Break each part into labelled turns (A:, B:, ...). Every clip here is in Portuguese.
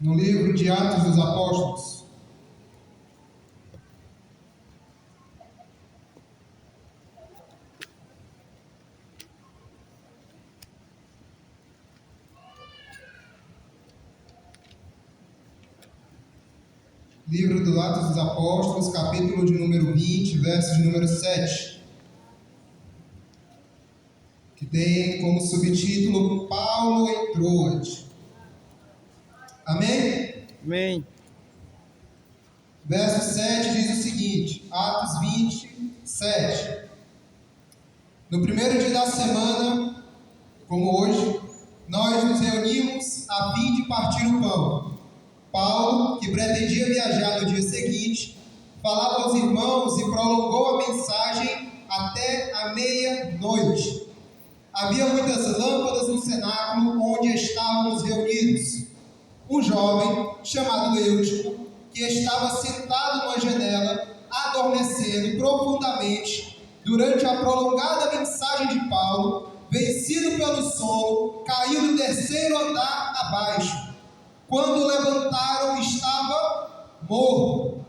A: no livro de Atos dos Apóstolos. Livro do Atos dos Apóstolos, capítulo de número 20, verso de número 7, que tem como subtítulo Paulo em Troade. Amém?
B: Amém.
A: Verso 7 diz o seguinte, Atos 20, 7. No primeiro dia da semana, como hoje, nós nos reunimos a fim de partir o pão. Paulo, que pretendia viajar no dia seguinte, falava aos irmãos e prolongou a mensagem até a meia-noite. Havia muitas lâmpadas no cenáculo onde estávamos reunidos. Um jovem, chamado Eutico, que estava sentado numa janela, adormecendo profundamente, durante a prolongada mensagem de Paulo, vencido pelo sono, caiu do terceiro andar abaixo. Quando levantaram, estava morto.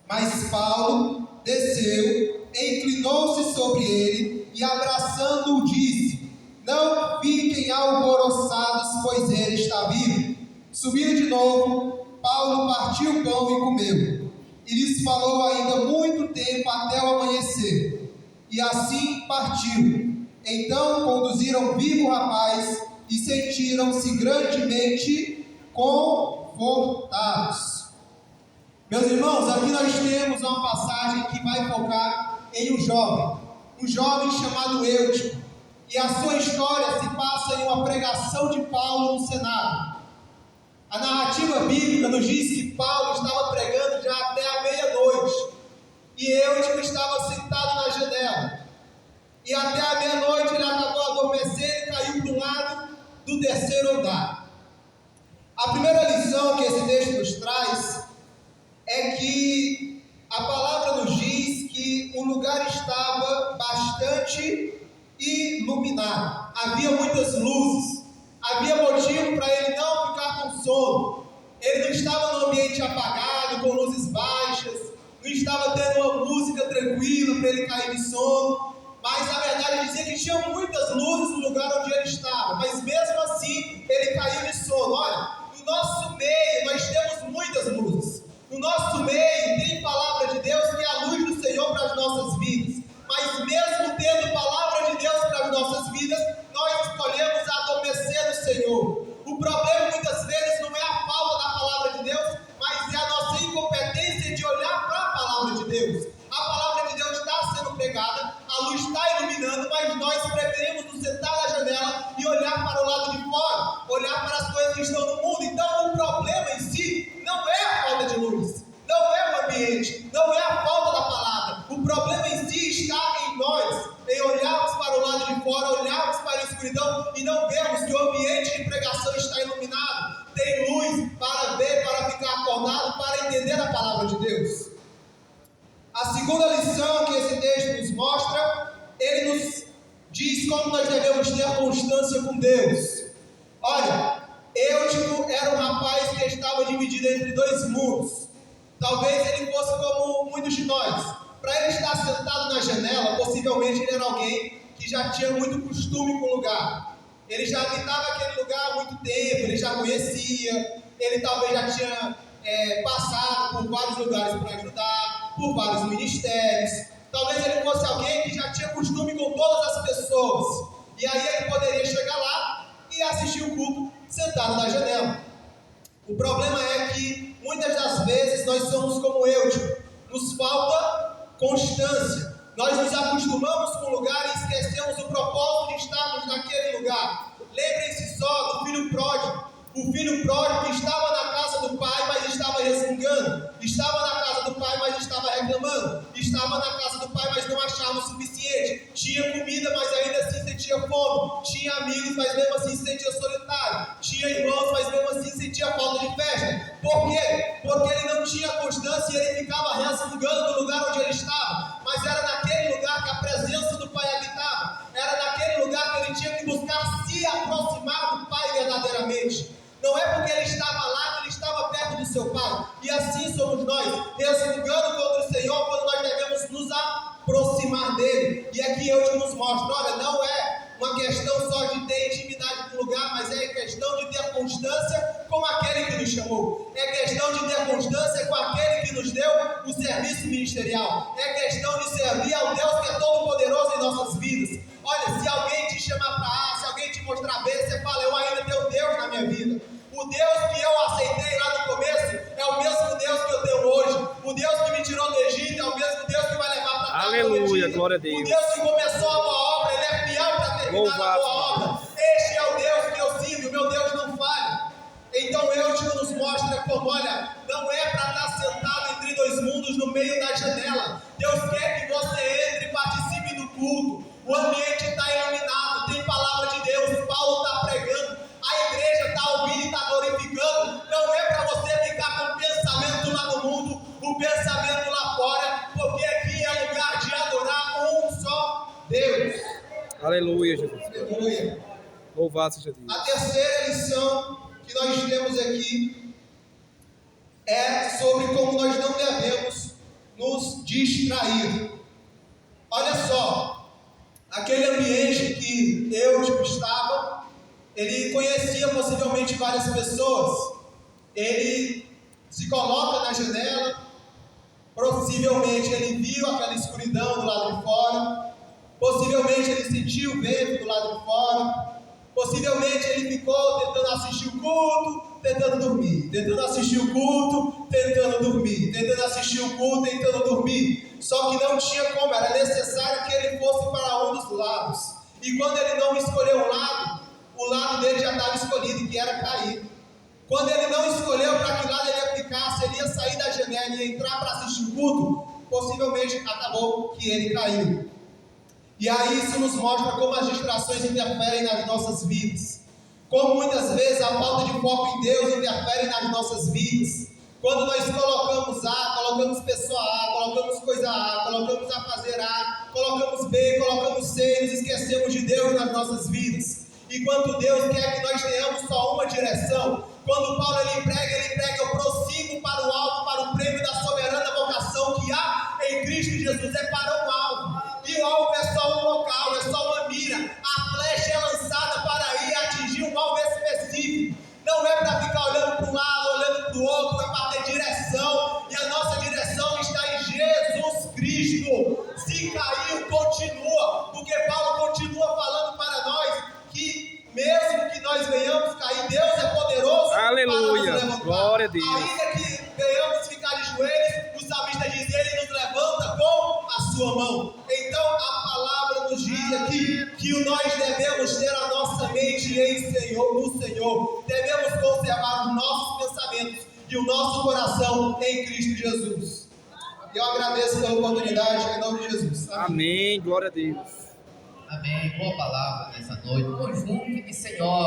A: Mas Paulo desceu, inclinou-se sobre ele e, abraçando-o, disse: Não fiquem alvoroçados, pois ele está vivo. Subindo de novo, Paulo partiu o pão e comeu. E lhes falou ainda muito tempo até o amanhecer. E assim partiu. Então conduziram vivo o rapaz e sentiram-se grandemente confortados. Meus irmãos, aqui nós temos uma passagem que vai focar em um jovem chamado Eutico, e a sua história se passa em uma pregação de Paulo no Senado. A narrativa bíblica nos diz que Paulo estava pregando já até a meia-noite, e Eutico estava sentado na janela, e até a meia-noite ele acabou adormecendo e caiu para um lado do terceiro andar. A primeira lição que esse texto nos traz é que a palavra nos diz que o lugar estava bastante iluminado. Havia muitas luzes. Havia motivo para ele não ficar com sono. Ele não estava no ambiente apagado, com luzes baixas, não estava tendo uma música tranquila para ele cair de sono. Mas na verdade dizia que tinha muitas luzes no lugar onde ele estava. Mas mesmo assim ele caiu de sono. Olha, no nosso meio nós temos muitas luzes. No nosso meio tem palavra de Deus, que é a luz do Senhor para as nossas vidas. Mas mesmo tendo palavra de Deus para as nossas vidas, nós escolhemos adormecer no Senhor. O problema muitas vezes não é a falta da palavra de Deus, mas é a nossa incompetência de olhar para a palavra de Deus. A palavra de Deus está sendo pregada, a luz está iluminando, mas nós preferimos nos sentar na janela e olhar para o lado de fora, olhar para as coisas que estão no mundo. Então o problema em si não é a falta de luz, não é o ambiente, não é a falta da palavra. O problema em si está em nós, em olharmos para o lado de fora, olharmos para a escuridão e não vermos que o ambiente de pregação está iluminado. Tem luz para ver, para ficar acordado, para entender a palavra de Deus. A segunda lição que esse texto nos mostra, ele nos diz como nós devemos ter constância com Deus. Olha, Eutico era um rapaz que estava dividido entre dois mundos. Talvez ele fosse como muitos de nós. Para ele estar sentado na janela, possivelmente ele era alguém que já tinha muito costume com o lugar. Ele já habitava aquele lugar há muito tempo, ele já conhecia, ele talvez já tinha passado por vários lugares para ajudar, por vários ministérios. Talvez ele fosse alguém que já tinha costume com todas as pessoas. E aí ele poderia chegar lá e assistir o culto sentado na janela. O problema é que muitas das vezes nós somos como Eutico. Nos falta constância. Nós nos acostumamos com o lugar e esquecemos o propósito de estarmos naquele lugar. Lembrem-se só do filho pródigo. O filho pródigo estava na casa do pai, mas estava resmungando. Estava na casa do pai, mas estava reclamando. Estava na casa do pai, mas não achava o suficiente. Tinha comida, mas ainda assim sentia fome. Tinha amigos, mas mesmo assim se sentia solitário. Tinha irmãos, mas mesmo assim sentia falta de festa. Por quê? Porque ele não tinha constância e ele ficava resmungando no lugar onde ele estava. Mas era naquele lugar que a presença do pai habitava. Era naquele lugar que ele tinha que buscar se aproximar do pai verdadeiramente. Não é porque ele estava lá que ele estava seu Pai. E assim somos nós, resmungando contra o Senhor quando nós devemos nos aproximar dele. E aqui eu te nos mostro, olha, não é uma questão só de ter intimidade com o lugar, mas é questão de ter constância com aquele que nos chamou. É questão de ter constância com aquele que nos deu o serviço ministerial. É questão de servir ao Deus que é todo poderoso em nossas vidas. Olha, se alguém te chamar para A, se alguém te mostrar B, você fala, eu ainda tenho Deus na minha vida. O Deus que eu aceitei lá no começo é o mesmo Deus que eu tenho hoje. O Deus que me tirou do Egito é o mesmo Deus que vai levar para cá.
B: Aleluia, glória a Deus.
A: O Deus que começou a boa obra, Ele é fiel para terminar a boa obra. Este é o Deus que eu sirvo, o meu Deus não falha. Então Deus nos mostra como, olha, não é para estar sentado entre dois mundos no meio da janela. Deus quer que você entre e participe do culto. O ambiente está iluminado, tem palavra de Deus, Paulo está pregando, a igreja está ouvindo e está glorificando. Não é para você ficar com o pensamento lá no mundo, o pensamento lá fora, porque aqui é lugar de adorar um só Deus.
B: Aleluia, Jesus.
A: Aleluia.
B: Louvado seja Deus.
A: A terceira lição que nós temos aqui é sobre como nós não devemos nos distrair. Olha só. Aquele ambiente que eu estava, ele conhecia possivelmente várias pessoas. Ele se coloca na janela, possivelmente ele viu aquela escuridão do lado de fora, possivelmente ele sentiu o vento do lado de fora, possivelmente ele ficou tentando assistir o culto, tentando dormir, tentando assistir o culto, tentando dormir, tentando assistir o culto, tentando dormir. Só que não tinha como, era necessário que ele fosse para um dos lados. E quando ele não escolheu um lado, o lado dele já estava escolhido, que era cair. Quando ele não escolheu para que lado ele ia ficar, se ele ia sair da janela e entrar para assistir o culto, possivelmente acabou que ele caiu. E aí isso nos mostra como as distrações interferem nas nossas vidas. Como muitas vezes a falta de foco em Deus interfere nas nossas vidas. Quando nós colocamos A, colocamos pessoa A, colocamos coisa A, colocamos a fazer A, colocamos B, colocamos C e nos esquecemos de Deus nas nossas vidas. Enquanto Deus quer que nós tenhamos só uma direção. Quando Paulo ele prega, eu prossigo para o alto, para o prêmio da soberana vocação que há em Cristo Jesus. É para um alvo. E o alvo é só um local, é só uma mira. A flecha é lançada para ir atingir um alvo específico. Não é para ficar olhando para um lado, olhando para o outro, é para ter direção. E a nossa direção está em Jesus Cristo. Se caiu, continua. Porque Paulo continua falando para nós que mesmo que nós venhamos cair, Deus é poderoso.
B: Aleluia,
A: para nos levantar.
B: glória a Deus.
A: Ainda que venhamos ficar de joelhos, o salmista diz, Ele nos levanta com a sua mão. Então a palavra nos diz aqui que nós devemos ter a nossa mente no Senhor. Devemos conservar os nossos pensamentos e o nosso coração em Cristo Jesus. E eu agradeço pela oportunidade, em nome de Jesus. Amém.
B: Amém, glória a Deus.
C: Amém. Boa palavra nessa noite. Conjunto de Senhor.